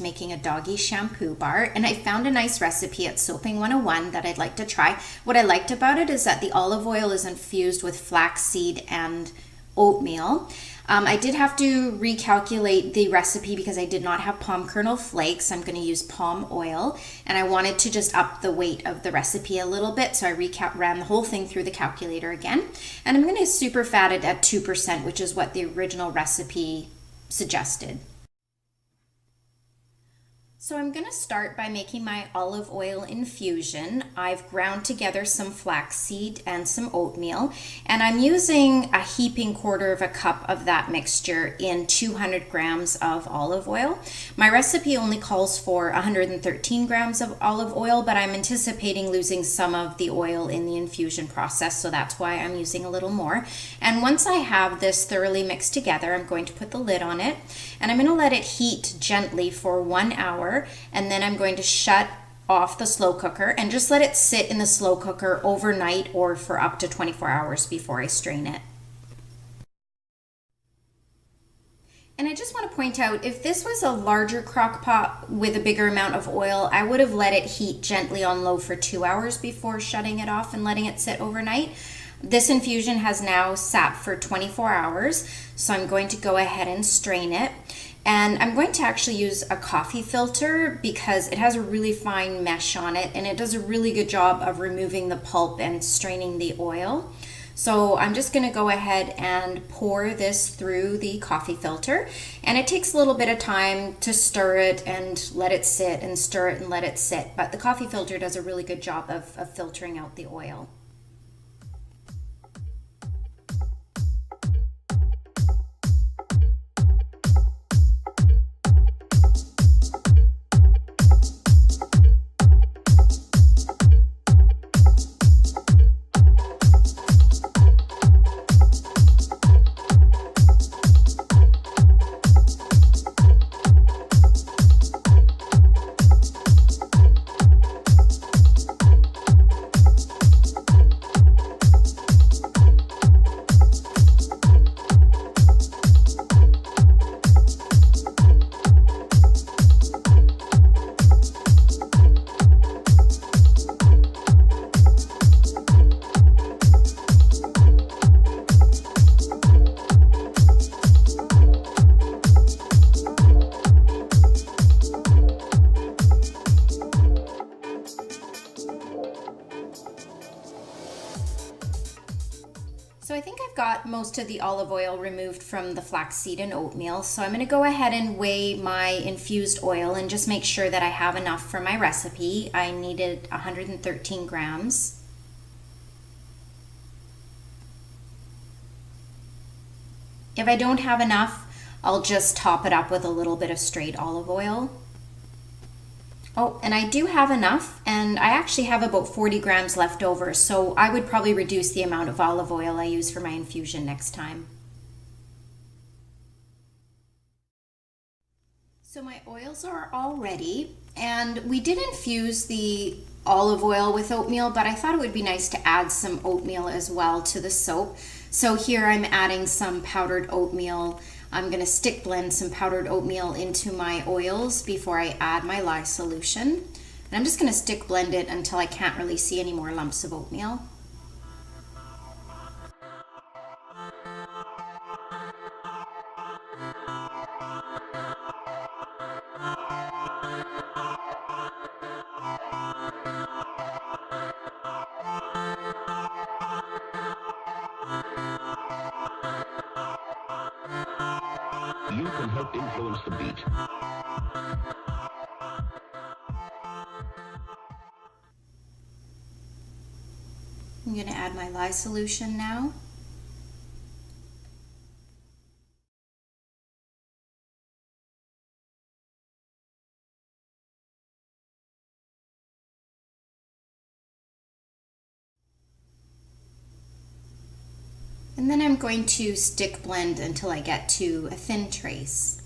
was making a Doggie Shampoo Bar, and I found a nice recipe at Soaping 101 that I'd like to try. What I liked about it is that the olive oil is infused with flaxseed and oatmeal. I did have to recalculate the recipe because I did not have palm kernel flakes. I'm going to use palm oil, and I wanted to just up the weight of the recipe a little bit, so I ran the whole thing through the calculator again. And I'm going to super fat it at 2%, which is what the original recipe suggested. So I'm going to start by making my olive oil infusion. I've ground together some flaxseed and some oatmeal, and I'm using a heaping quarter of a cup of that mixture in 200 grams of olive oil. My recipe only calls for 113 grams of olive oil, but I'm anticipating losing some of the oil in the infusion process, so that's why I'm using a little more. And once I have this thoroughly mixed together, I'm going to put the lid on it, and I'm going to let it heat gently for 1 hour. And then I'm going to shut off the slow cooker and just let it sit in the slow cooker overnight or for up to 24 hours before I strain it. And I just want to point out, if this was a larger crock pot with a bigger amount of oil, I would have let it heat gently on low for 2 hours before shutting it off and letting it sit overnight. This infusion has now sat for 24 hours, so I'm going to go ahead and strain it. And I'm going to actually use a coffee filter because it has a really fine mesh on it, and it does a really good job of removing the pulp and straining the oil. So I'm just going to go ahead and pour this through the coffee filter, and it takes a little bit of time to stir it and let it sit and stir it and let it sit, but the coffee filter does a really good job of filtering out the oil. So I think I've got most of the olive oil removed from the flaxseed and oatmeal. So I'm going to go ahead and weigh my infused oil and just make sure that I have enough for my recipe. I needed 113 grams. If I don't have enough, I'll just top it up with a little bit of straight olive oil. Oh, and I do have enough, and I actually have about 40 grams left over, so I would probably reduce the amount of olive oil I use for my infusion next time. So my oils are all ready, and we did infuse the olive oil with oatmeal, but I thought it would be nice to add some oatmeal as well to the soap. So here I'm adding some powdered oatmeal. I'm going to stick blend some powdered oatmeal into my oils before I add my lye solution. And I'm just going to stick blend it until I can't really see any more lumps of oatmeal. You can help influence the beat. I'm going to add my lye solution now. And then I'm going to stick blend until I get to a thin trace.